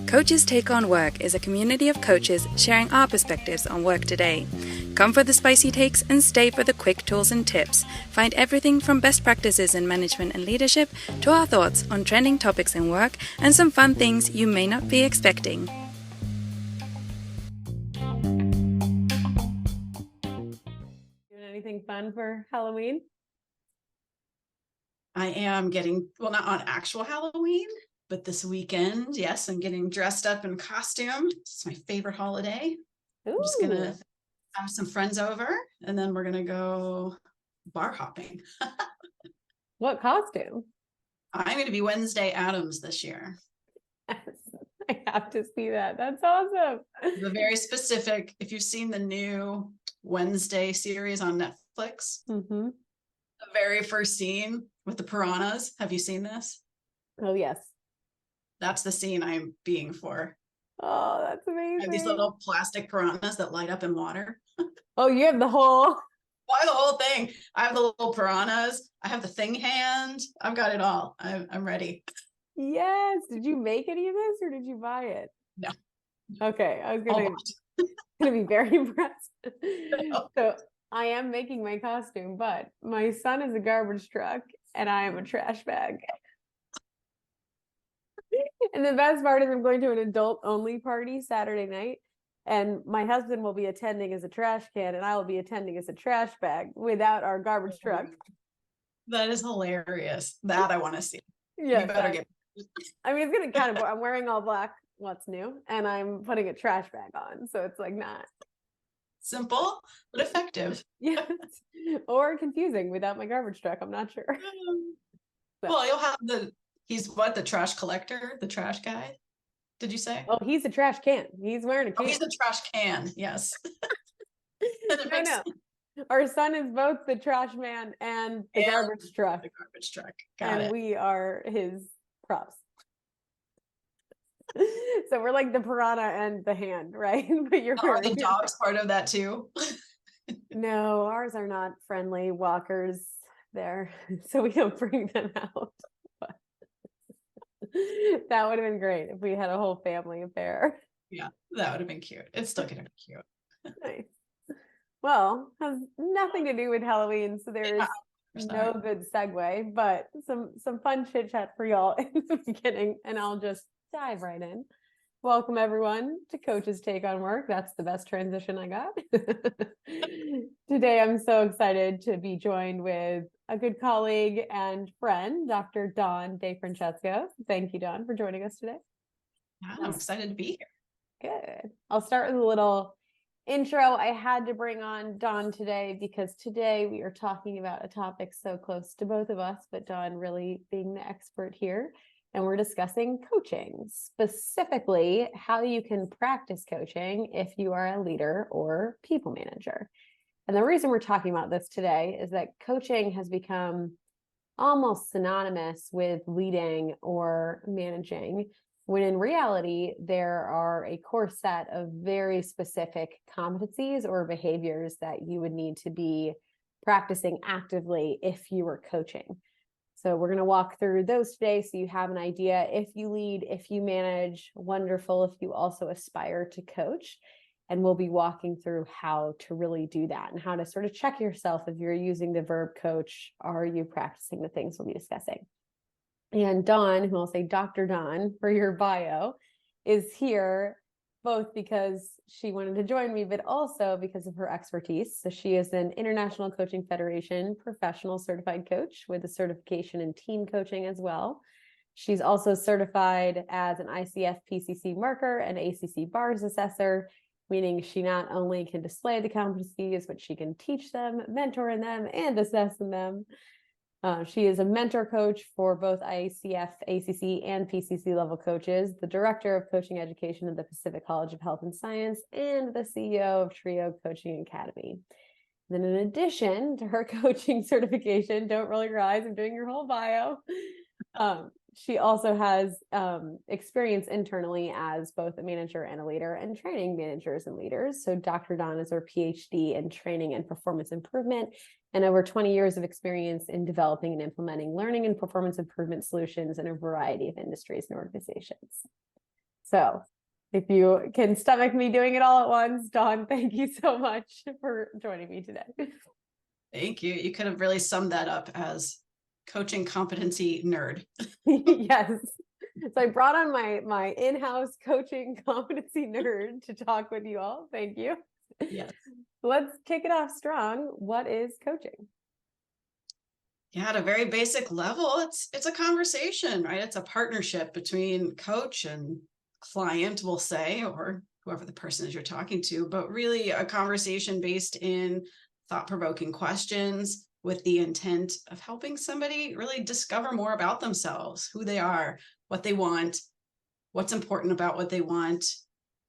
Coaches Take on Work is a community of coaches sharing our perspectives on work today. Come for the spicy takes and stay for the quick tools and tips. Find everything from best practices in management and leadership to our thoughts on trending topics in work and some fun things you may not be expecting. Doing anything fun for Halloween? I am getting, well, not on actual Halloween, but this weekend, yes, I'm getting dressed up in costume. It's my favorite holiday. Ooh. I'm just gonna have some friends over and then we're gonna go bar hopping. What costume? I'm gonna be Wednesday Addams this year. Yes, I have to see that. That's awesome. The very specific, if you've seen the new Wednesday series on Netflix, Mm-hmm. the very first scene with the piranhas, have you seen this? Oh, yes. That's the scene I'm being for. Oh, that's I amazing. have these little plastic piranhas that light up in water. Oh, you have the whole... Why the whole thing? I have the little piranhas. I have the thing hand. I've got it all. I'm ready. Yes. Did you make any of this or did you buy it? No. Okay. I was All gonna be very impressed. No. So I am making my costume, but my son is a garbage truck and I am a trash bag. And the best part is I'm going to an adult only party Saturday night. And my husband will be attending as a trash can and I will be attending as a trash bag without our garbage truck. That is hilarious. That I want to see. Yeah. You better get. I mean, it's gonna kind of, I'm wearing all black, what's new, and I'm putting a trash bag on. So it's like not Simple, but effective. yes, or confusing without my garbage truck. I'm not sure. Well, you'll have he's what, the trash collector, the trash guy? Did you say? Oh, he's a trash can. He's wearing a can. Oh, he's the trash can. Yes. No. Our son is both the trash man and the garbage truck. The garbage truck. Got it. We are his props. So we're like the piranha and the hand, right? But you're Are the dogs part of that too? No, ours are not friendly walkers there, so we don't bring them out. But that would have been great if we had a whole family affair. Yeah, that would have been cute. It's still gonna be cute. Nice. Well, has nothing to do with Halloween, so there is no good segue, but some fun chit chat for y'all in the beginning, and I'll just dive right in. Welcome everyone to Coaches Take on Work. That's the best transition I got. Today, I'm so excited to be joined with a good colleague and friend, Dr. Dawn DeFrancesco. Thank you, Dawn, for joining us today. I'm excited to be here. Good. I'll start with a little intro. I had to bring on Dawn today because today we are talking about a topic so close to both of us, but Dawn really being the expert here. And we're discussing coaching, specifically how you can practice coaching if you are a leader or people manager. And the reason we're talking about this today is that coaching has become almost synonymous with leading or managing, when in reality, there are a core set of very specific competencies or behaviors that you would need to be practicing actively if you were coaching. So we're going to walk through those today so you have an idea. If you lead, if you manage, wonderful. If you also aspire to coach, and we'll be walking through how to really do that and how to sort of check yourself if you're using the verb coach. Are you practicing the things we'll be discussing? And Dawn, who I'll say Dr. Dawn for your bio, is here both because she wanted to join me, but also because of her expertise. So she is an International Coaching Federation professional certified coach with a certification in team coaching as well. She's also certified as an ICF PCC marker and ACC bars assessor, meaning she not only can display the competencies, but she can teach them, mentor in them, and assess in them. She is a mentor coach for both ICF, ACC, and PCC level coaches, the director of coaching education at the Pacific College of Health and Science, and the CEO of Trio Coaching Academy. Then in addition to her coaching certification, don't roll your eyes, I'm doing your whole bio. She also has experience internally as both a manager and a leader and training managers and leaders. So Dr. Dawn is her PhD in training and performance improvement and over 20 years of experience in developing and implementing learning and performance improvement solutions in a variety of industries and organizations. So if you can stomach me doing it all at once, Dawn, thank you so much for joining me today. Thank you. You could have really summed that up as coaching competency nerd. Yes. So I brought on my in-house coaching competency nerd to talk with you all. Thank you. Yes. Let's kick it off strong. What is coaching? Yeah, at a very basic level, it's a conversation, right? It's a partnership between coach and client, we'll say, or whoever the person is you're talking to, but really a conversation based in thought-provoking questions with the intent of helping somebody really discover more about themselves, who they are, what they want, what's important about what they want,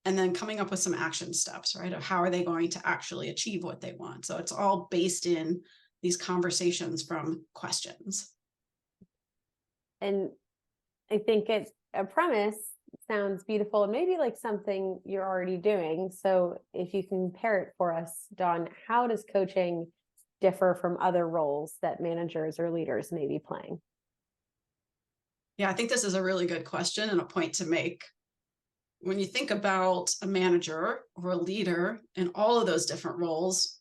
and then coming up with some action steps, right? Of how are they going to actually achieve what they want. So it's all based in these conversations from questions. And I think a premise sounds beautiful and maybe like something you're already doing. So if you can pair it for us, Dawn, how does coaching differ from other roles that managers or leaders may be playing? Yeah, I think this is a really good question and a point to make. When you think about a manager or a leader in all of those different roles,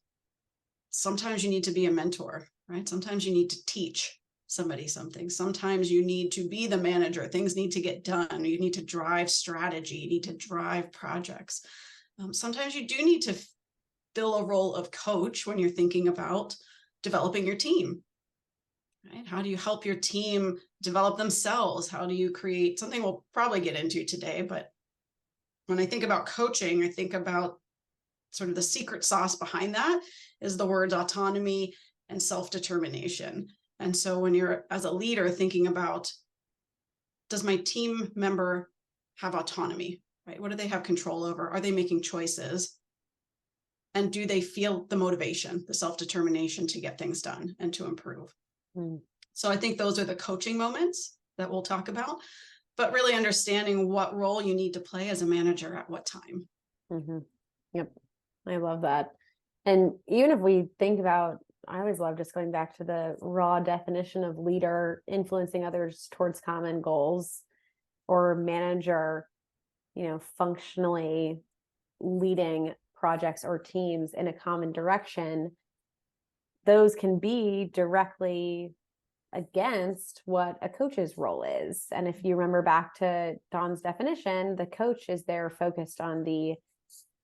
sometimes you need to be a mentor, right? Sometimes you need to teach somebody something. Sometimes you need to be the manager. Things need to get done. You need to drive strategy. You need to drive projects. Sometimes you do need to fill a role of coach when you're thinking about developing your team, right? How do you help your team develop themselves? How do you create something we'll probably get into today? But when I think about coaching, I think about sort of the secret sauce behind that is the words autonomy and self-determination. And so when you're, as a leader, thinking about, does my team member have autonomy, right? What do they have control over? Are they making choices? And do they feel the motivation, the self-determination to get things done and to improve? So I think those are the coaching moments that we'll talk about, but really understanding what role you need to play as a manager at what time. Yep. I love that. And even if we think about, I always love just going back to the raw definition of leader influencing others towards common goals, or manager, functionally leading projects or teams in a common direction. Those can be directly against what a coach's role is. And if you remember back to Dawn's definition, the coach is there focused on the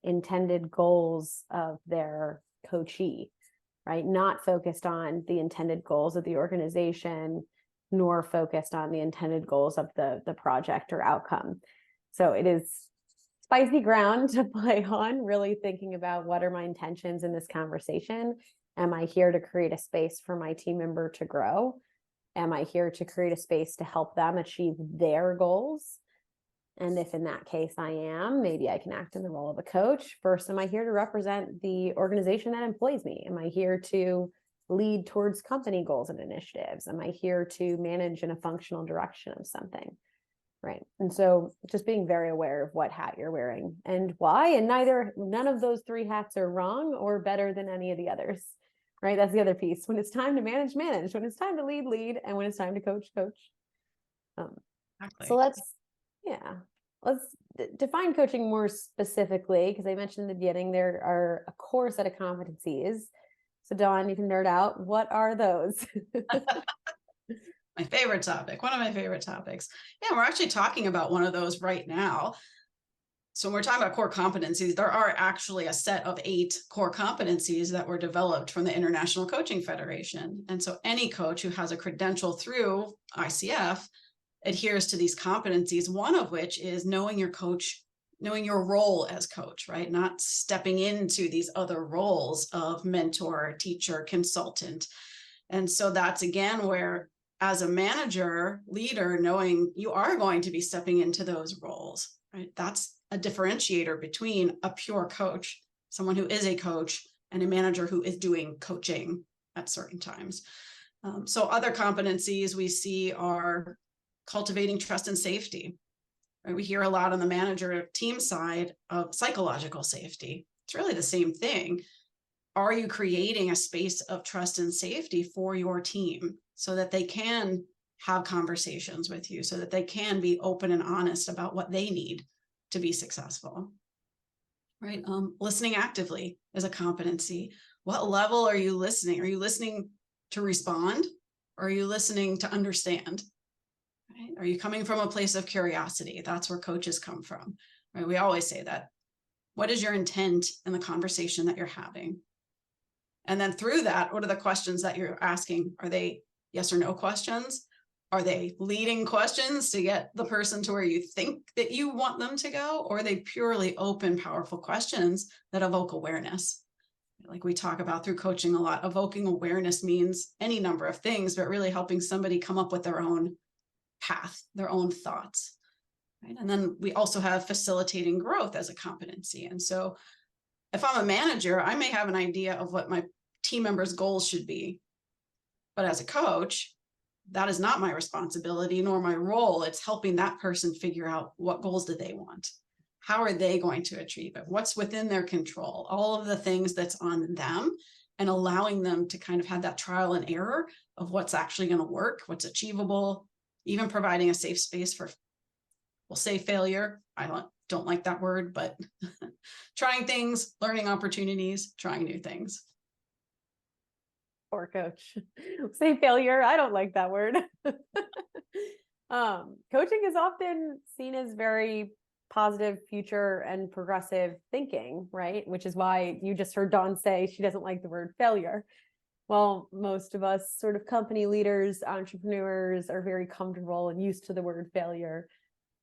intended goals of their coachee, right? Not focused on the intended goals of the organization, nor focused on the intended goals of the project or outcome. So it is spicy ground to play on, really thinking about what are my intentions in this conversation? Am I here to create a space for my team member to grow? Am I here to create a space to help them achieve their goals? And if in that case I am, maybe I can act in the role of a coach. First, am I here to represent the organization that employs me? Am I here to lead towards company goals and initiatives? Am I here to manage in a functional direction of something? Right. And so just being very aware of what hat you're wearing and why, and none of those three hats are wrong or better than any of the others. Right. That's the other piece. When it's time to manage. When it's time to lead. And when it's time to coach. Exactly. So let's define coaching more specifically, because I mentioned in the beginning, there are a core set of competencies. So Dawn, you can nerd out. What are those? My favorite topic, one of my favorite topics. Yeah, we're actually talking about one of those right now. So when we're talking about core competencies, there are actually a set of 8 core competencies that were developed from the International Coaching Federation. And so any coach who has a credential through ICF adheres to these competencies, one of which is knowing your coach, knowing your role as coach, right? Not stepping into these other roles of mentor, teacher, consultant. And so that's again where, as a manager, leader, knowing you are going to be stepping into those roles, right? That's a differentiator between a pure coach, someone who is a coach, and a manager who is doing coaching at certain times. So other competencies we see are cultivating trust and safety. Right? We hear a lot on the manager team side of psychological safety. It's really the same thing. are you creating a space of trust and safety for your team so that they can have conversations with you, so that they can be open and honest about what they need to be successful, right? Listening actively is a competency. What level are you listening? Are you listening to respond? Or are you listening to understand? Right? Are you coming from a place of curiosity? That's where coaches come from, right? We always say that. What is your intent in the conversation that you're having? And then through that, what are the questions that you're asking? Are they yes or no questions? Are they leading questions to get the person to where you think that you want them to go? Or are they purely open, powerful questions that evoke awareness? Like we talk about through coaching a lot, evoking awareness means any number of things, but really helping somebody come up with their own path, their own thoughts. Right? And then we also have facilitating growth as a competency. And so if I'm a manager, I may have an idea of what my team members' goals should be. But as a coach, that is not my responsibility nor my role. It's helping that person figure out what goals do they want. How are they going to achieve it? What's within their control? All of the things that's on them, and allowing them to kind of have that trial and error of what's actually going to work, what's achievable, even providing a safe space for, we'll say failure. I don't like that word, but trying things, learning opportunities, trying new things. Poor coach. Say failure. I don't like that word. Coaching is often seen as very positive, future and progressive thinking, right? Which is why you just heard Dawn say she doesn't like the word failure. Well, most of us sort of company leaders, entrepreneurs are very comfortable and used to the word failure.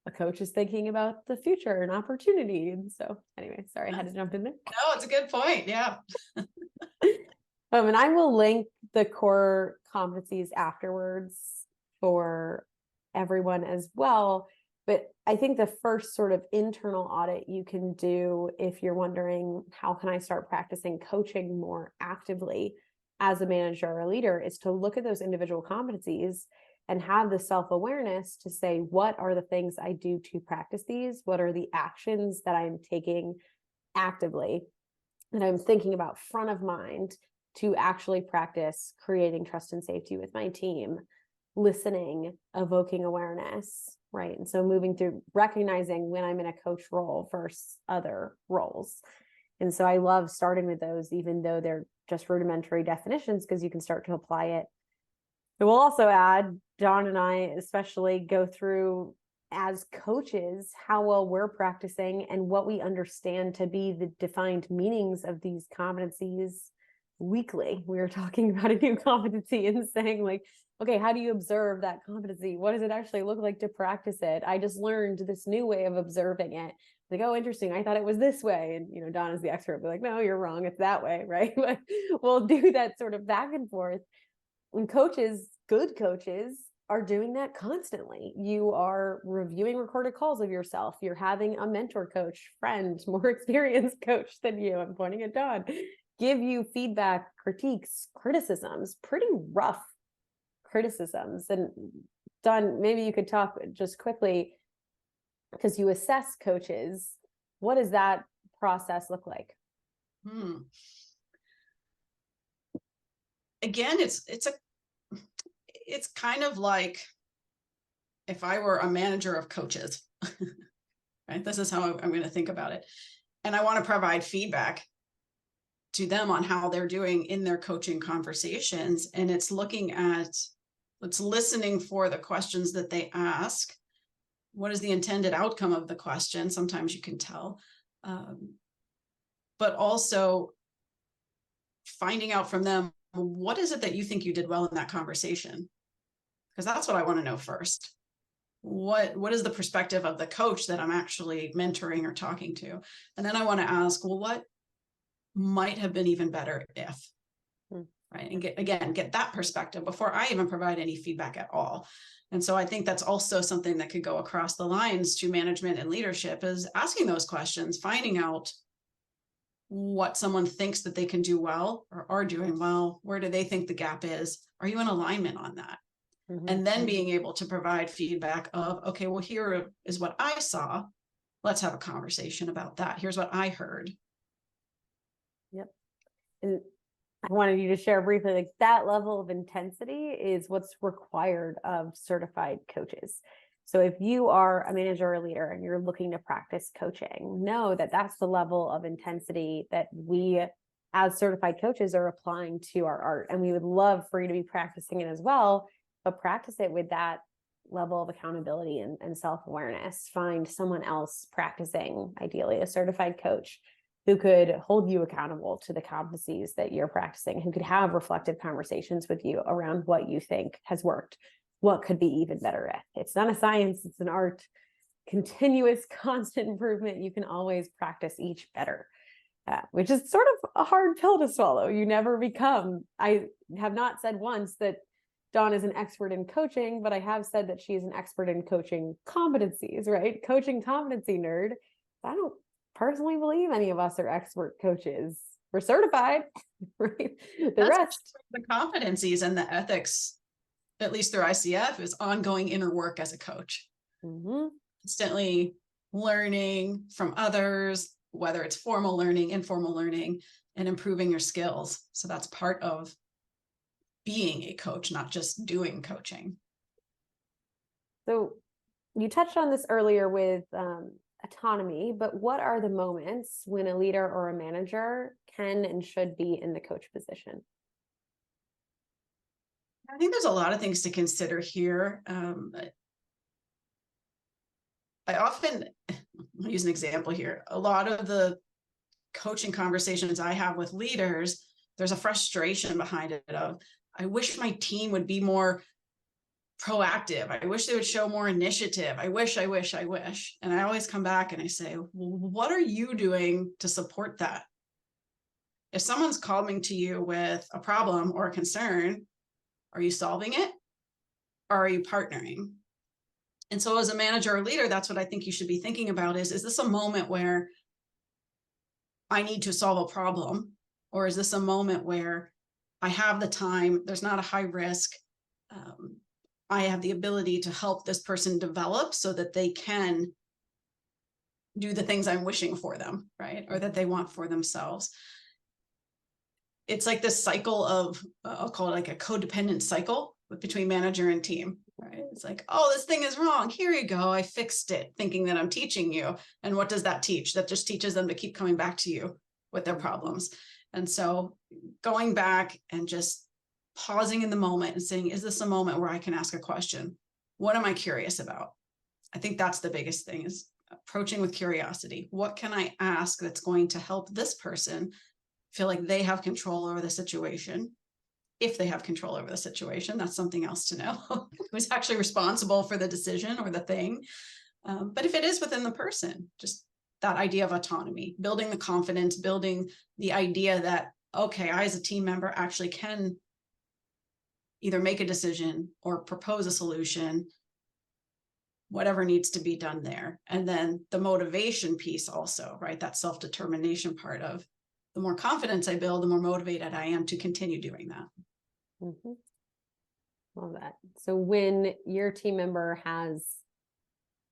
A coach is thinking about the future and opportunity. And so anyway, sorry, I had to jump in there. No, it's a good point. Yeah. And I will link the core competencies afterwards for everyone as well. But I think the first sort of internal audit you can do if you're wondering, how can I start practicing coaching more actively as a manager or a leader, is to look at those individual competencies and have the self-awareness to say, what are the things I do to practice these? What are the actions that I'm taking actively that I'm thinking about front of mind to actually practice creating trust and safety with my team, listening, evoking awareness, right? And so moving through recognizing when I'm in a coach role versus other roles. And so I love starting with those, even though they're just rudimentary definitions, because you can start to apply it. But we'll also add, John and I especially go through as coaches how well we're practicing and what we understand to be the defined meanings of these competencies weekly. We were talking about a new competency and saying like, okay, how do you observe that competency? What does it actually look like to practice it? I just learned this new way of observing it. Like, oh, interesting. I thought it was this way. And, Don is the expert. Be like, no, you're wrong. It's that way. Right. But we'll do that sort of back and forth. And coaches, good coaches, are doing that constantly. You are reviewing recorded calls of yourself. You're having a mentor coach, friend, more experienced coach than you. I'm pointing at Don. Give you feedback, critiques, criticisms, pretty rough criticisms. And Don, maybe you could talk just quickly, because you assess coaches. What does that process look like? Again, it's kind of like if I were a manager of coaches, right? This is how I'm going to think about it. And I want to provide feedback to them on how they're doing in their coaching conversations. And it's listening for the questions that they ask. What is the intended outcome of the question? Sometimes you can tell, but also finding out from them, what is it that you think you did well in that conversation? Because that's what I want to know first. What is the perspective of the coach that I'm actually mentoring or talking to? And then I want to ask, well, what might have been even better if, right? And get that perspective before I even provide any feedback at all. And so I think that's also something that could go across the lines to management and leadership, is asking those questions, finding out what someone thinks that they can do well or are doing well. Where do they think the gap is? Are you in alignment on that? And then being able to provide feedback of, okay, well, here is what I saw. Let's have a conversation about that. Here's what I heard. Yep. And I wanted you to share briefly, like that level of intensity is what's required of certified coaches. So if you are a manager or leader and you're looking to practice coaching, know that that's the level of intensity that we as certified coaches are applying to our art. And we would love for you to be practicing it as well, but practice it with that level of accountability and self-awareness. Find someone else practicing, ideally a certified coach, who could hold you accountable to the competencies that you're practicing, who could have reflective conversations with you around what you think has worked, what could be even better at. It's not a science, it's an art. Continuous, constant improvement. You can always practice each better, which is sort of a hard pill to swallow. You never become. I have not said once that Dawn is an expert in coaching, but I have said that she is an expert in coaching competencies, right? Coaching competency nerd. I don't personally believe any of us are expert coaches. We're certified, right? The rest. The competencies and the ethics, at least through ICF, is ongoing inner work as a coach. Constantly learning from others, whether it's formal learning, informal learning, and improving your skills. So that's part of being a coach, not just doing coaching. So you touched on this earlier with autonomy, but what are the moments when a leader or a manager can and should be in the coach position? I think there's a lot of things to consider here. I'll use an example here. A lot of the coaching conversations I have with leaders, there's a frustration behind it of, I wish my team would be more proactive. I wish they would show more initiative. I wish. And I always come back and I say, well, what are you doing to support that? If someone's coming to you with a problem or a concern, are you solving it? Or are you partnering? And so as a manager or leader, that's what I think you should be thinking about is this a moment where I need to solve a problem? Or is this a moment where I have the time, there's not a high risk, I have the ability to help this person develop so that they can do the things I'm wishing for them, right? Or that they want for themselves. It's like this cycle of, I'll call it like a codependent cycle between manager and team, right? It's like, oh, this thing is wrong. Here you go. I fixed it, thinking that I'm teaching you. And what does that teach? That just teaches them to keep coming back to you with their problems. And so going back and just pausing in the moment and saying, is this a moment where I can ask a question? What am I curious about? I think that's the biggest thing, is approaching with curiosity. What can I ask that's going to help this person feel like they have control over the situation? If they have control over the situation, that's something else to know. Who's actually responsible for the decision or the thing? But if it is within the person, just that idea of autonomy, building the confidence, building the idea that, okay, I as a team member actually can either make a decision or propose a solution, whatever needs to be done there. And then the motivation piece also, right? That self-determination part of, the more confidence I build, the more motivated I am to continue doing that. Love that. So when your team member has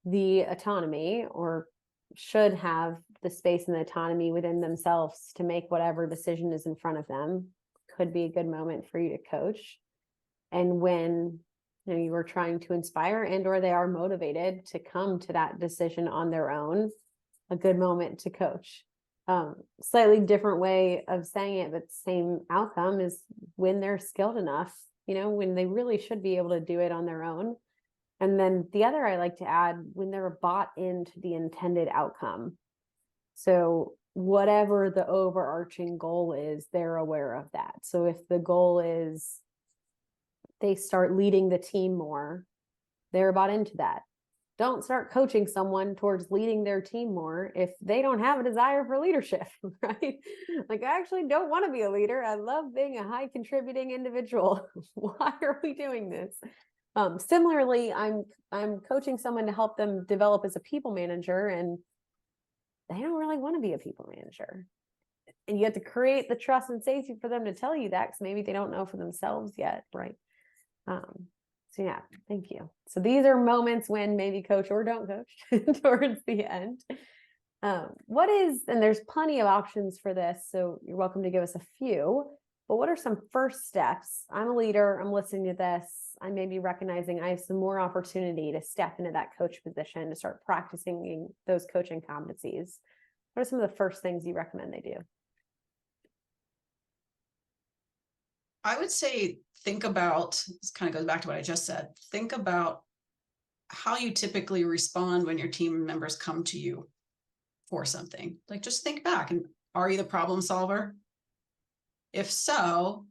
the autonomy, or should have the space and the autonomy within themselves to make whatever decision is in front of them, could be a good moment for you to coach. And when you are trying to inspire and or they are motivated to come to that decision on their own, a good moment to coach. Slightly different way of saying it, but same outcome, is when they're skilled enough, when they really should be able to do it on their own. And then the other I like to add, when they're bought into the intended outcome. So whatever the overarching goal is, they're aware of that. So if the goal is they start leading the team more, they're bought into that. Don't start coaching someone towards leading their team more if they don't have a desire for leadership, right? Like, I actually don't want to be a leader. I love being a high contributing individual. Why are we doing this? Similarly, I'm coaching someone to help them develop as a people manager, and they don't really want to be a people manager. And you have to create the trust and safety for them to tell you that, because maybe they don't know for themselves yet, right? So yeah, thank you. So these are moments when maybe coach or don't coach towards the end. What is, and there's plenty of options for this, so you're welcome to give us a few, but what are some first steps? I'm a leader, I'm listening to this, I may be recognizing I have some more opportunity to step into that coach position, to start practicing those coaching competencies. What are some of the first things you recommend they do? I would say, think about, this kind of goes back to what I just said, think about how you typically respond when your team members come to you for something. Like, just think back, and are you the problem solver? If so,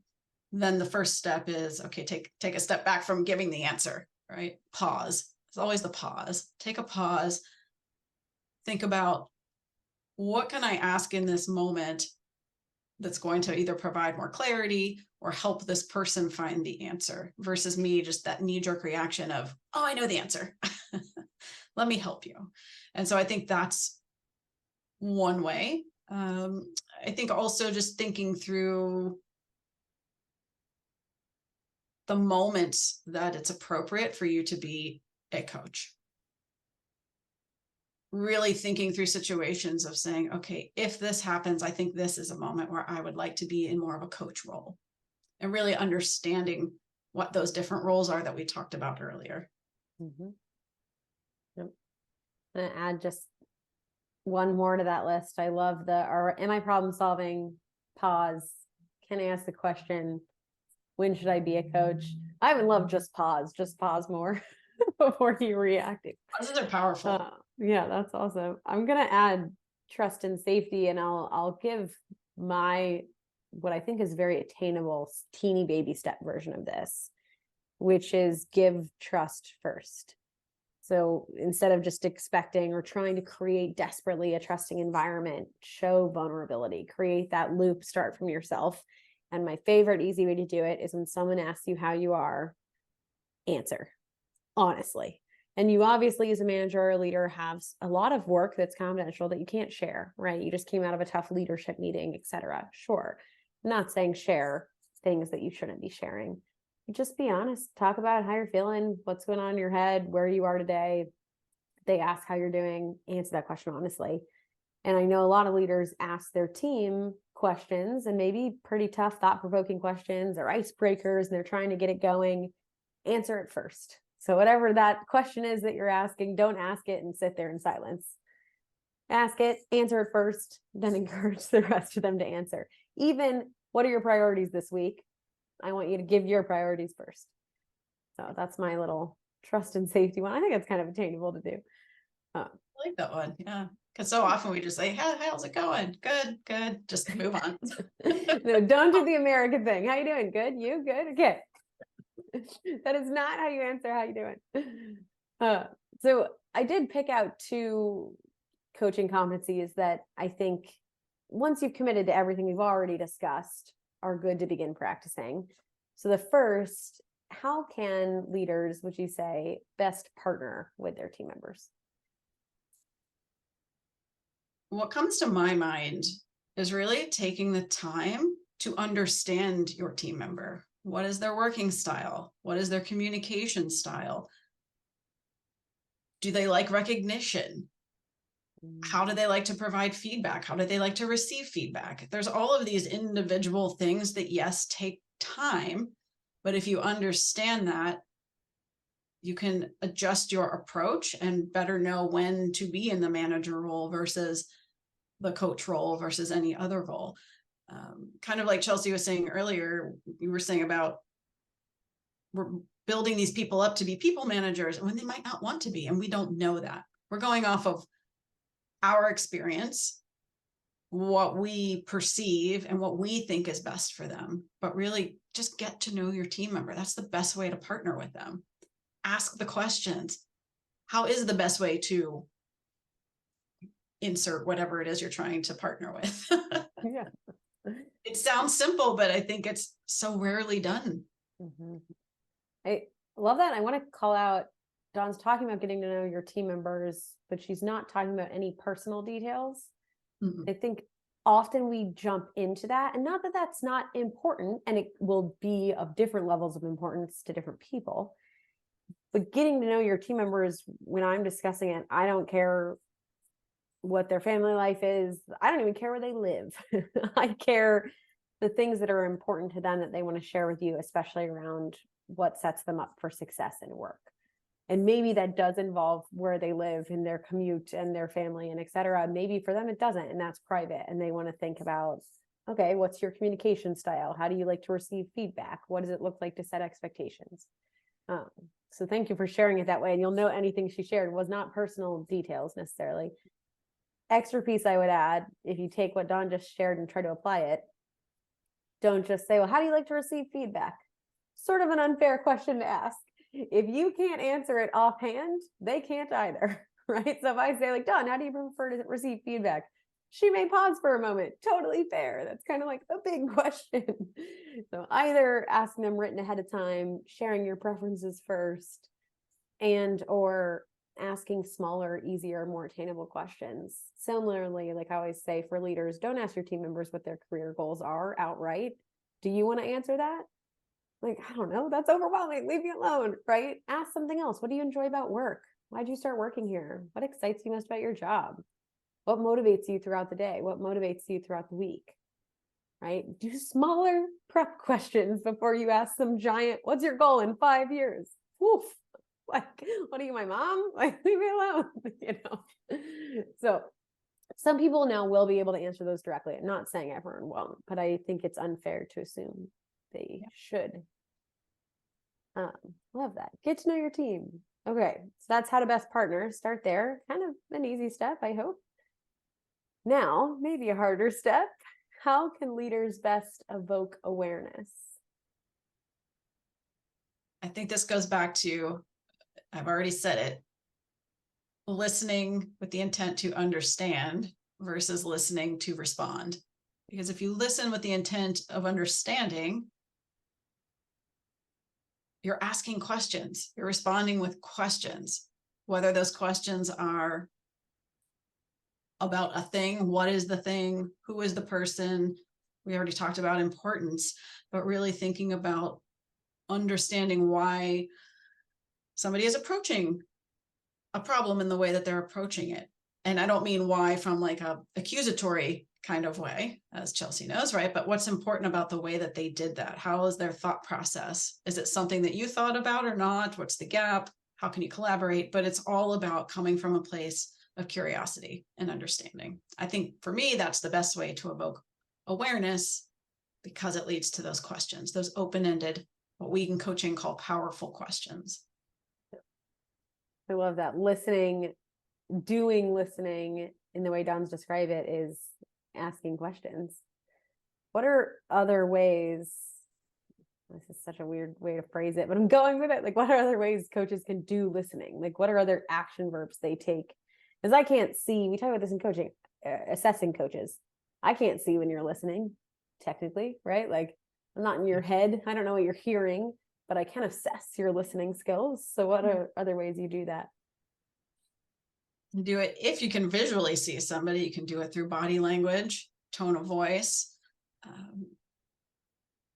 then the first step is, okay, take a step back from giving the answer, right? Pause. It's always the pause. Take a pause. Think about, what can I ask in this moment that's going to either provide more clarity or help this person find the answer, versus me just that knee-jerk reaction of, oh, I know the answer. Let me help you. And so I think that's one way. I think also just thinking through the moment that it's appropriate for you to be a coach. Really thinking through situations of saying, okay, if this happens, I think this is a moment where I would like to be in more of a coach role, and really understanding what those different roles are that we talked about earlier. Mm-hmm. Yep. I'm going to add just one more to that list. I love am I problem solving? Pause. Can I ask the question, when should I be a coach? I would love just pause more before you react. Pauses are powerful. Yeah, that's awesome. I'm going to add trust and safety, and I'll give what I think is very attainable, teeny baby step version of this, which is give trust first. So instead of just expecting or trying to create desperately a trusting environment, show vulnerability, create that loop, start from yourself. And my favorite easy way to do it is when someone asks you how you are, answer honestly. And you obviously, as a manager or a leader, have a lot of work that's confidential that you can't share, right? You just came out of a tough leadership meeting, etc. Sure. I'm not saying share things that you shouldn't be sharing. Just be honest. Talk about how you're feeling, what's going on in your head, where you are today. They ask how you're doing, answer that question honestly. And I know a lot of leaders ask their team questions, and maybe pretty tough, thought-provoking questions or icebreakers, and they're trying to get it going. Answer it first. So whatever that question is that you're asking, don't ask it and sit there in silence. Ask it, answer it first, then encourage the rest of them to answer. Even, what are your priorities this week? I want you to give your priorities first. So that's my little trust and safety one. I think it's kind of attainable to do. I like that one. Yeah. Because so often we just say, hey, how's it going? Good. Just move on. No, don't do the American thing. How you doing? Good? You? Good? Okay. That is not how you answer how you doing. So I did pick out 2 coaching competencies that I think, once you've committed to everything we've already discussed, are good to begin practicing. So the first, how can leaders, would you say, best partner with their team members? What comes to my mind is really taking the time to understand your team member. What is their working style? What is their communication style? Do they like recognition? How do they like to provide feedback? How do they like to receive feedback? There's all of these individual things that, yes, take time, but if you understand that, you can adjust your approach and better know when to be in the manager role versus the coach role versus any other role. Kind of like Chelsea was saying earlier, you were saying about, we're building these people up to be people managers when they might not want to be, and we don't know that. We're going off of our experience, what we perceive and what we think is best for them, but really just get to know your team member. That's the best way to partner with them. Ask the questions. How is the best way to insert whatever it is you're trying to partner with? Yeah. It sounds simple, but I think it's so rarely done. Mm-hmm. I love that. I want to call out, Dawn's talking about getting to know your team members, but she's not talking about any personal details. Mm-hmm. I think often we jump into that, and not that that's not important, and it will be of different levels of importance to different people, but getting to know your team members, when I'm discussing it, I don't care what their family life is. I don't even care where they live. I care the things that are important to them that they want to share with you, especially around what sets them up for success in work. And maybe that does involve where they live and their commute and their family and et cetera. Maybe for them it doesn't, and that's private. And they want to think about, okay, what's your communication style? How do you like to receive feedback? What does it look like to set expectations? So thank you for sharing it that way. And you'll know anything she shared was not personal details necessarily. Extra piece I would add, if you take what Dawn just shared and try to apply it, don't just say, well, how do you like to receive feedback? Sort of an unfair question to ask. If you can't answer it offhand, they can't either, right? So if I say like, Dawn, how do you prefer to receive feedback? She may pause for a moment. Totally fair. That's kind of like a big question. So either asking them written ahead of time, sharing your preferences first, and or asking smaller, easier, more attainable questions. Similarly, like I always say for leaders, don't ask your team members what their career goals are outright. Do you want to answer that? Like, I don't know, that's overwhelming. Leave me alone, right? Ask something else. What do you enjoy about work? Why'd you start working here? What excites you most about your job? What motivates you throughout the day? What motivates you throughout the week? Right? Do smaller prep questions before you ask some giant, what's your goal in 5 years? Woof. Like, what are you, my mom? Like, leave me alone, you know? So some people now will be able to answer those directly. I'm not saying everyone won't, but I think it's unfair to assume they should. Love that. Get to know your team. Okay, so that's how to best partner. Start there. Kind of an easy step, I hope. Now, maybe a harder step. How can leaders best evoke awareness? I think this goes back to, I've already said it, listening with the intent to understand versus listening to respond. Because if you listen with the intent of understanding, you're asking questions, you're responding with questions, whether those questions are about a thing, what is the thing, who is the person, we already talked about importance, but really thinking about understanding why somebody is approaching a problem in the way that they're approaching it. And I don't mean why from like a accusatory kind of way, as Chelsea knows, right? But what's important about the way that they did that? How is their thought process? Is it something that you thought about or not? What's the gap? How can you collaborate? But it's all about coming from a place of curiosity and understanding. I think for me, that's the best way to evoke awareness, because it leads to those questions, those open-ended, what we in coaching call powerful questions. I love that. Listening, doing listening in the way Dawn's described it is asking questions. What are other ways? This is such a weird way to phrase it, but I'm going with it. Like, what are other ways coaches can do listening? Like, what are other action verbs they take? Because I can't see, we talk about this in coaching, assessing coaches. I can't see when you're listening, technically, right? Like, I'm not in your head. I don't know what you're hearing, but I can assess your listening skills. So what are other ways you do that? You do it if you can visually see somebody. You can do it through body language, tone of voice,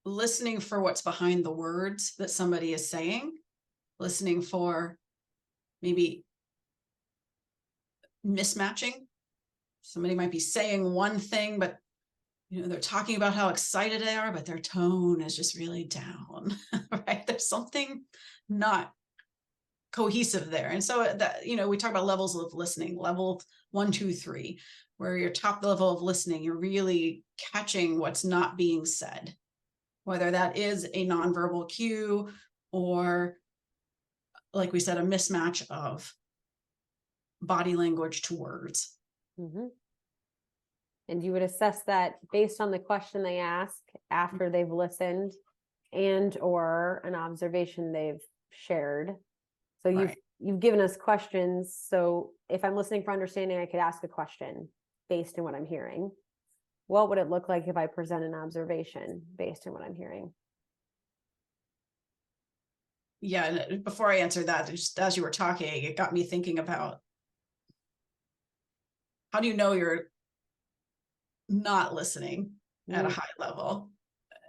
listening for what's behind the words that somebody is saying, listening for maybe mismatching. Somebody might be saying one thing, but they're talking about how excited they are, but their tone is just really down, right? There's something not cohesive there. And so that, we talk about levels of listening, level 1, 2, 3, where your top level of listening, you're really catching what's not being said, whether that is a nonverbal cue or, like we said, a mismatch of body language to words. Mm-hmm. And you would assess that based on the question they ask after they've listened and or an observation they've shared. So you've given us questions. So if I'm listening for understanding, I could ask a question based on what I'm hearing. What would it look like if I present an observation based on what I'm hearing? Yeah, and before I answer that, just as you were talking, it got me thinking about, how do you know you're not listening at a high level?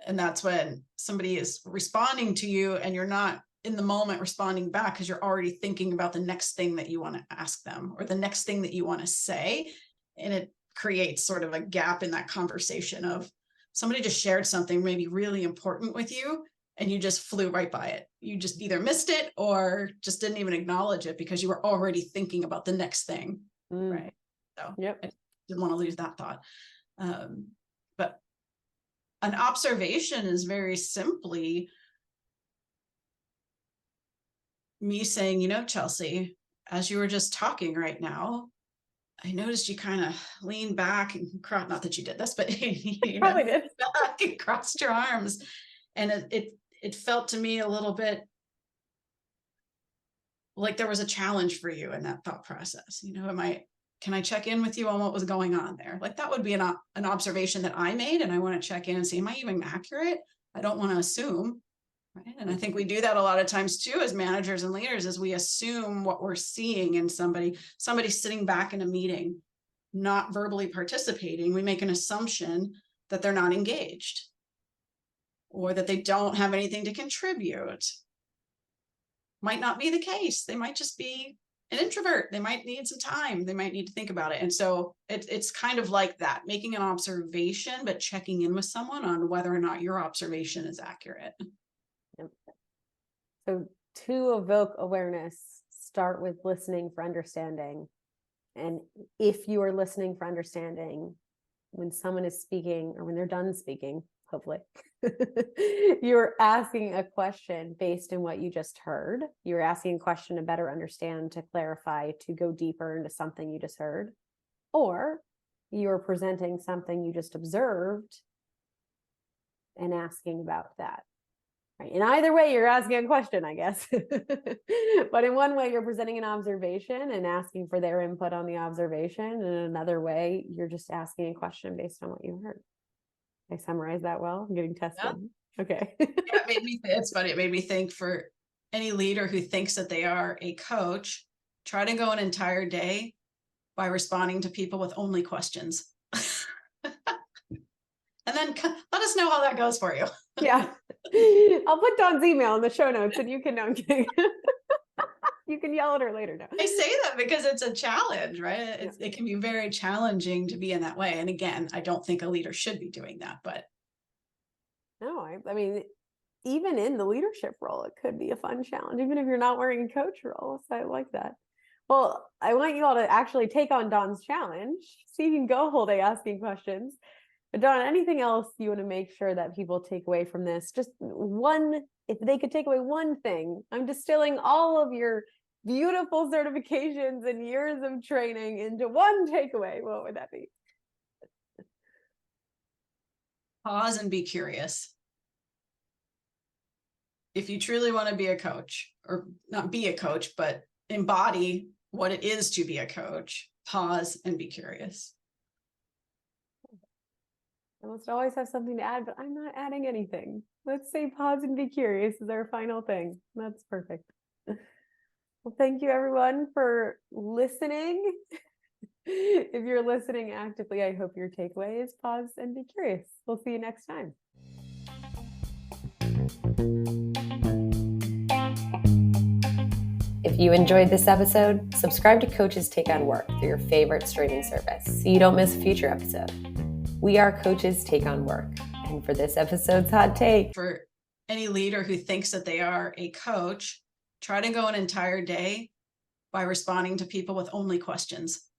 And that's when somebody is responding to you and you're not in the moment responding back, because you're already thinking about the next thing that you want to ask them or the next thing that you want to say. And it creates sort of a gap in that conversation of somebody just shared something maybe really important with you and you just flew right by it. You just either missed it or just didn't even acknowledge it because you were already thinking about the next thing. Right. So I didn't want to lose that thought. But an observation is very simply me saying, you know, Chelsea, as you were just talking right now, I noticed you kind of leaned back and not that you did this, but you Probably did. back and crossed your arms. And it felt to me a little bit like there was a challenge for you in that thought process. You know, can I check in with you on what was going on there? Like that would be an observation that I made, and I want to check in and see, am I even accurate? I don't want to assume. Right? And I think we do that a lot of times too, as managers and leaders, is we assume what we're seeing in somebody sitting back in a meeting, not verbally participating. We make an assumption that they're not engaged or that they don't have anything to contribute. Might not be the case. They might just be an introvert. They might need some time. They might need to think about it. And so it's kind of like that, making an observation, but checking in with someone on whether or not your observation is accurate. So to evoke awareness, start with listening for understanding. And if you are listening for understanding, when someone is speaking or when they're done speaking, hopefully, you're asking a question based on what you just heard. You're asking a question to better understand, to clarify, to go deeper into something you just heard. Or you're presenting something you just observed and asking about that. Right. In either way, you're asking a question, I guess. But in one way, you're presenting an observation and asking for their input on the observation. And in another way, you're just asking a question based on what you heard. I summarize that well? I'm getting tested. Yeah. Okay. Yeah, it's funny. It made me think, for any leader who thinks that they are a coach, try to go an entire day by responding to people with only questions. And then let us know how that goes for you. Yeah. I'll put Dawn's email in the show notes and you can know. You can yell at her later. No. I say that because it's a challenge, right? It can be very challenging to be in that way. And again, I don't think a leader should be doing that, but. No, I mean, even in the leadership role, it could be a fun challenge, even if you're not wearing a coach role. So I like that. Well, I want you all to actually take on Dawn's challenge. See if you can go a whole day asking questions. But Dawn, anything else you want to make sure that people take away from this? Just one, if they could take away one thing. I'm distilling all of your beautiful certifications and years of training into one takeaway. What would that be? Pause and be curious. If you truly want to be a coach, or not be a coach, but embody what it is to be a coach, pause and be curious. I must always have something to add, but I'm not adding anything. Let's say pause and be curious is our final thing. That's perfect. Well, thank you everyone for listening. If you're listening actively, I hope your takeaway is pause and be curious. We'll see you next time. If you enjoyed this episode, subscribe to Coaches Take on Work through your favorite streaming service so you don't miss a future episode. We are Coaches Take on Work. And for this episode's hot take, for any leader who thinks that they are a coach, try to go an entire day by responding to people with only questions.